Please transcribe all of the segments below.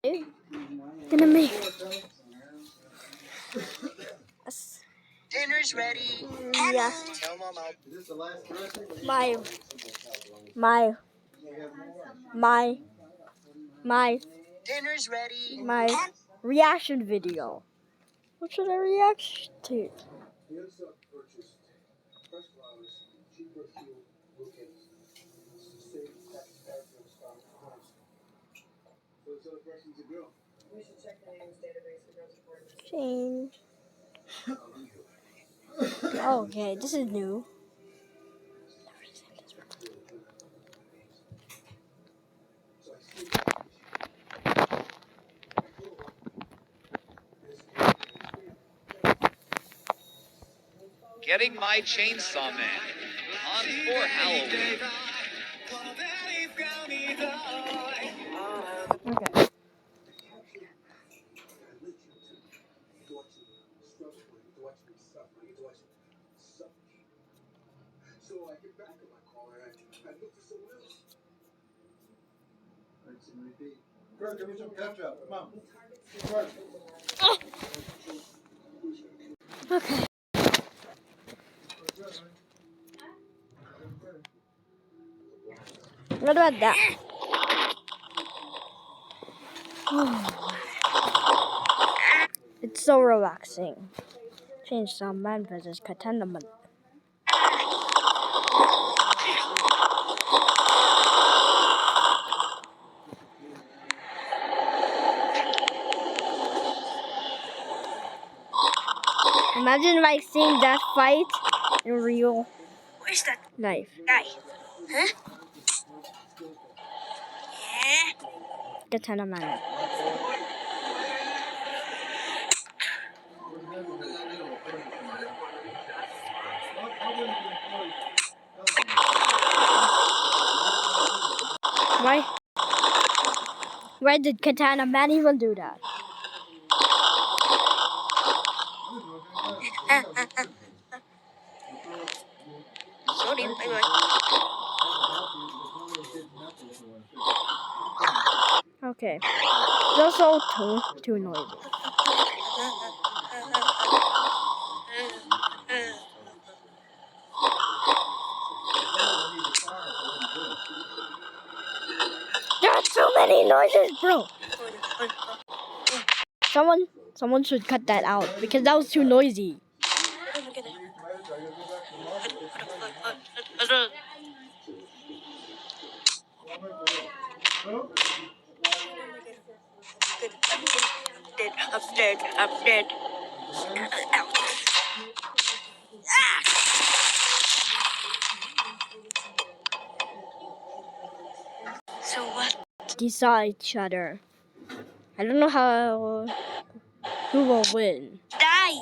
Gonna make dinner's ready. yeah. Tell Mom I'll. Is this the last dressing? My Dinner's ready. reaction video. What should I react to? The unstuck purchased fresh flowers, cheaper fuel bouquets to save Fairfield's found homes. So this other person's a girl. We should check the names database for girls reported missing. Change. Okay, this is new. Getting my chainsaw man on for Halloween. Okay. So I get back on my car and I look for someone else. Rinse and repeat. Kurt, give me some ketchup. Come on. Kurt. Okay. What about that? It's so relaxing. Chainsaw Man versus Katana Man. Imagine like seeing that fight in real Where's that life. guy? Huh? Yeah. Katana Man. Why did Katana Man even do that? Sorry, bye-bye. Okay. Those all too noisy. There are so many noises, bro. Someone should cut that out because that was too noisy. I'm dead. So what? They saw each other. I don't know who will win. Die!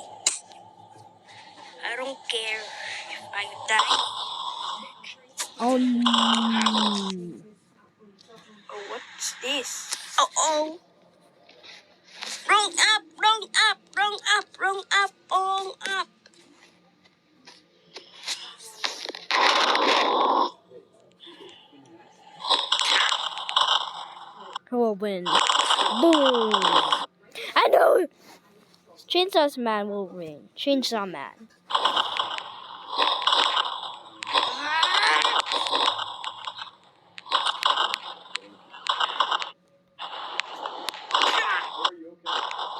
I don't care if I die. Oh no. Oh, what's this? Oh. Wrong up. Who will win? Boom! I know! Chainsaw Man will win. Chainsaw Man.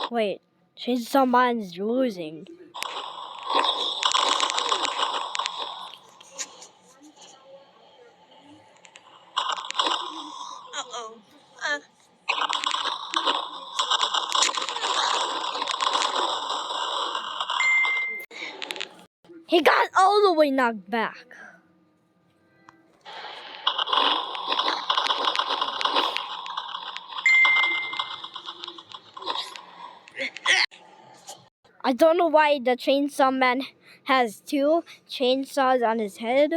Wait, Chainsaw Man is losing. Uh-oh. He got all the way knocked back. I don't know why the Chainsaw Man has 2 chainsaws on his head.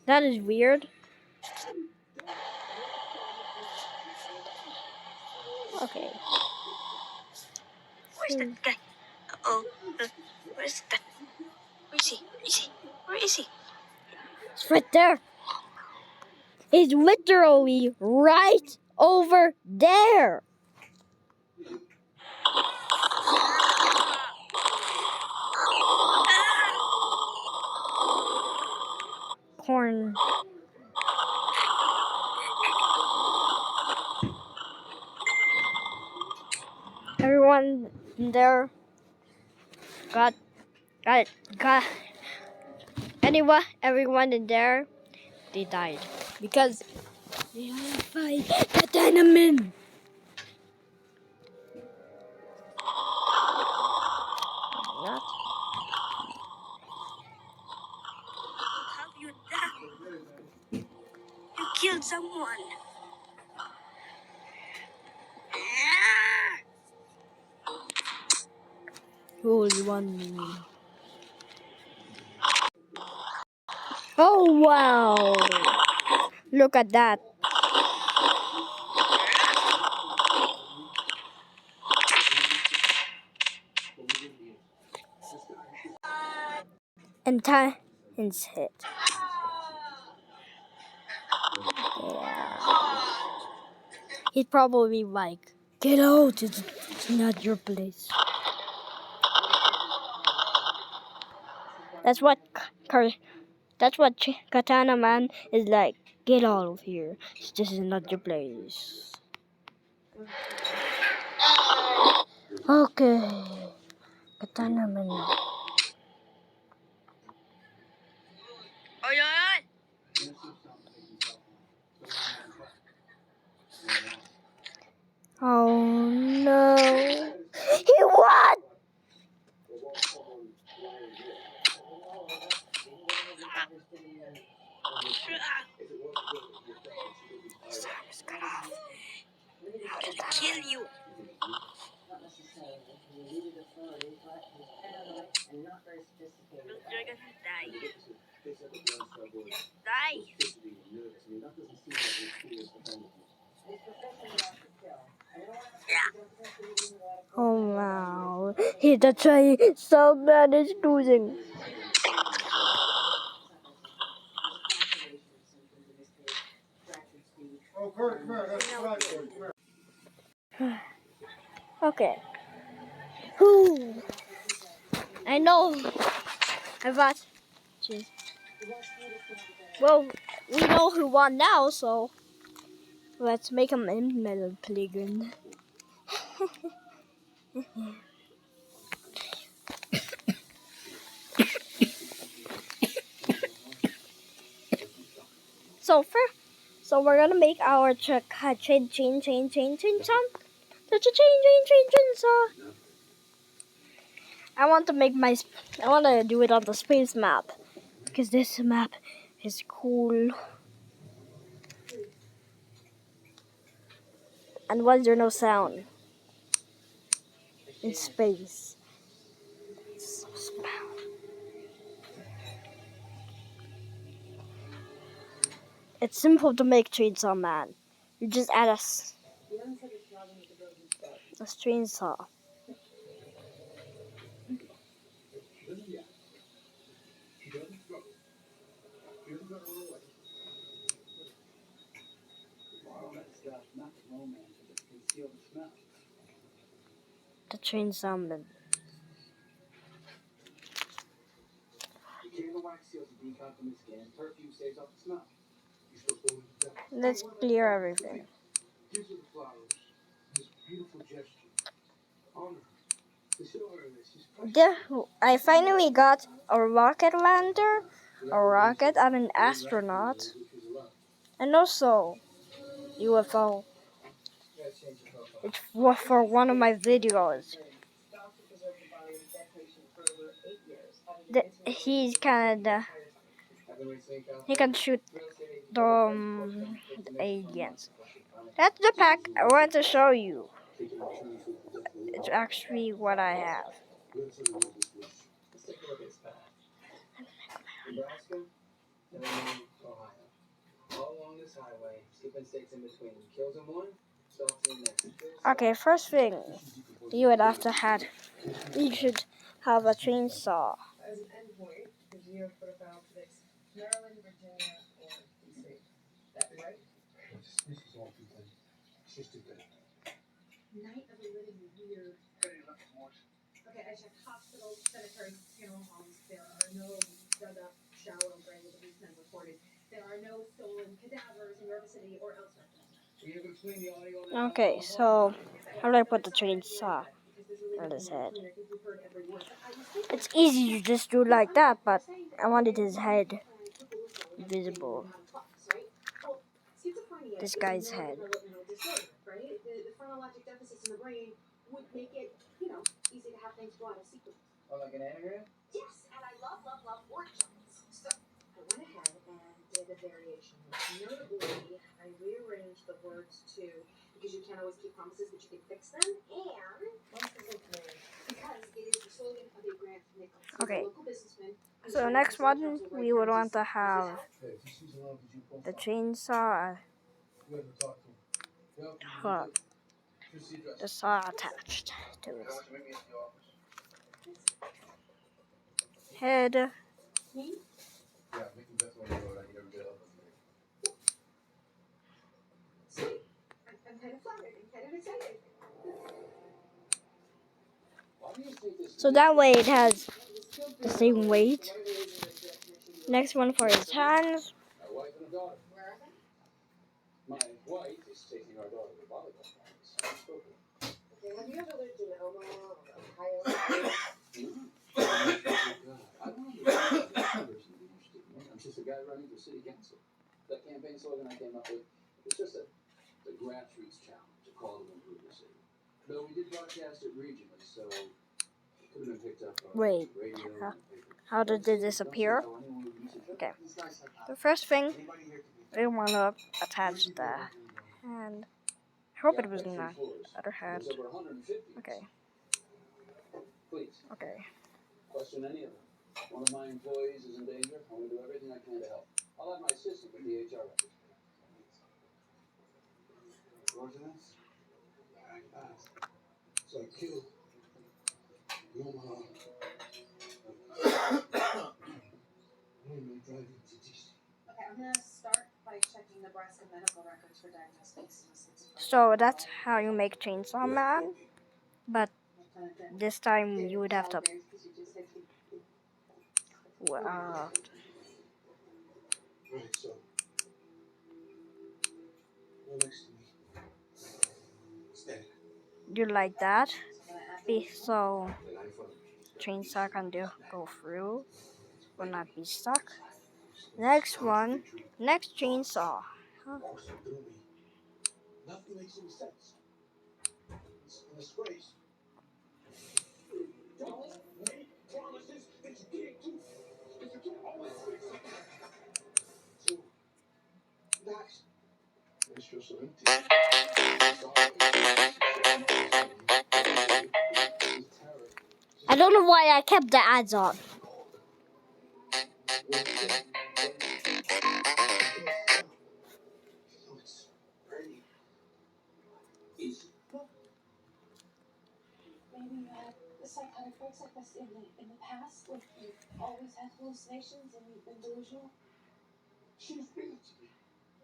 That is weird. Okay. Where's that guy? Uh-oh. Where's that? Where is he? It's right there. He's literally right over there. Everyone in there got everyone in there, they died because they had to fight katana men. Not. What have you done? You killed someone. Only one me. Oh wow! Look at that. And Titan's hit. Yeah. He'd probably like, get out, it's not your place. That's what Katana Man is like. Get out of here. This is not your place. Okay. Katana Man. Oy, oy, oy! Oh no. He won! His arm is cut off. How did that Kill you. Not necessarily. You needed authority, but and not very sophisticated. You're gonna die. Die. Oh wow. He's the try. Some man is losing. Oh, Kurt, come here. That's right. Come here. Okay. Who? I know. I thought. Jeez. Well, we know who won now, so let's make him in Metal Playground. So we're gonna make our chain song. The chain song. I want to do it on the space map because this map is cool. And why is there no sound in space? It's so small. It's simple to make Chainsaw Man. You just add a chainsaw. The Chainsaw Man. Let's clear everything. These are the flowers. This beautiful gesture. Honor her. They show her this. She's precious. I finally got a rocket lander, a rocket, and an astronaut, and also UFO. It's for one of my videos. He's kinda. He can shoot the aliens. That's the pack I want to show you. It's actually what I have. Nebraska, Illinois, Ohio. All along this highway, skipping states in between. Kills in one, stops in the next. Okay, first thing you would have to have. You should have a chainsaw. As an endpoint, the Geo Protocol predicts Maryland, Virginia, or DC. That be right? This is all too good. It's just too good. Night of the Living Weird. Okay, I checked hospitals, cemeteries, funeral homes. There are no dug up, shallow graves of these men reported. There are no stolen cadavers in York City or elsewhere. Okay, so How do I put the chainsaw on his head? It's easy to just do like that, but I wanted his head visible. This guy's head. Right? The chronologic deficits in the brain would make it, easy to have things go out of sequence. Oh, like an anagram? Yes, and I love word jumbles. So I went ahead and did a variation. Notably, I rearranged the words too, because you can't always keep promises, but you can fix them. And because it is the slogan of a Grant Nichols, he's Okay. a local businessman. So next one, we would want to have the chainsaw, the saw attached to his head. Yeah, Mickey definitely know that. You never get up with me. Sweet. I'm kind of flattered and kind of excited. So that way it has the same weight. Next one for his hands. My wife and a daughter. Where are they? My wife is taking our daughter to volleyball practice. Okay, have you ever lived in Omaha or Ohio? I don't know. I'm just a guy running for city council. That campaign slogan I came up with, it's just the grassroots challenge to call to improve the city. Though we did broadcast it regionally, so it could have been picked up on Wait, radio. how did this appear? Okay, the first thing, we want to attach the hand. I hope it was in the other hand. Okay. Please, Okay. question any of them. One of my employees is in danger. I want to do everything I can to help. I'll have my assistant with the HR records. Ordinance? So I killed the Omaha. Okay, I'm gonna start by checking Nebraska medical records for diagnostics. So that's how you make Chainsaw Man, but this time you would have to Right, so go next to me. Stand. do like that, so chainsaw can go through, will not be stuck. Next one, next chainsaw. Also through me. Nothing makes any sense. It's a disgrace. Don't make promises that you can't keep. Because you can't always fix it. So, guys, it's just so empty. I don't know why I kept the ads on. Maybe you had psychotic breaks like this in the past, like you've always had hallucinations and you've been delusional. She's been to me.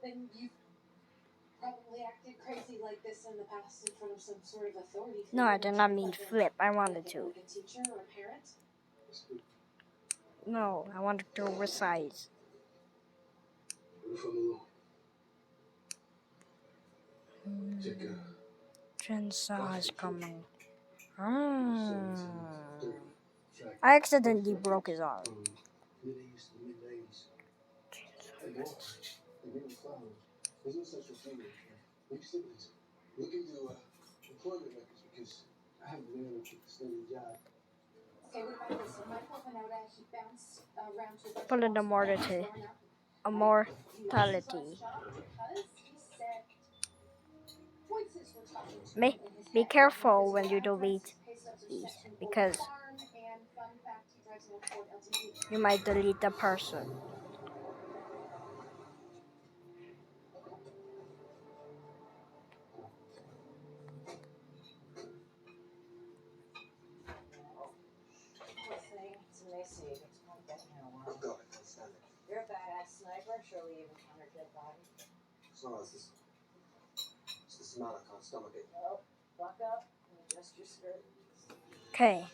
Then you've probably acted crazy like this in the past in front of some sort of authority. No, I did not mean flip. I wanted to. Like a teacher or a parent. No, I wanted to resize. Chainsaw is coming. I accidentally broke his arm. There's no such thing. Look into employment records because I haven't been able to keep the steady job. Okay, what about this? Michael Pinoda, he bounced around to the Put in the mortality. A mortality. Be careful when you delete these because you might delete the person. You're a badass sniper. Surely you've encountered dead body. So it's the smell. I can't stomach it. Well, buck up and adjust your skirt. Okay,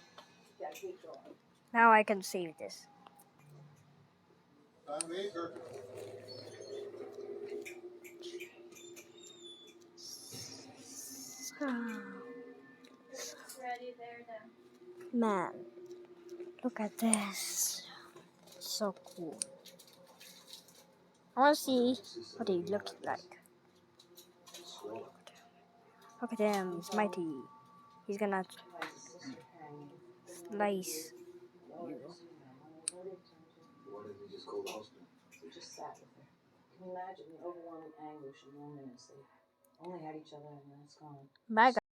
Gotta keep going. now I can save this. Man, look at this. So cool. I want to see what he looks like. Look at him, he's mighty. He's gonna slice you. Why didn't he just call the hospital? He just sat with her. Can you imagine the overwhelming anguish and loneliness? They only had each other and then it's gone. Bye, guys.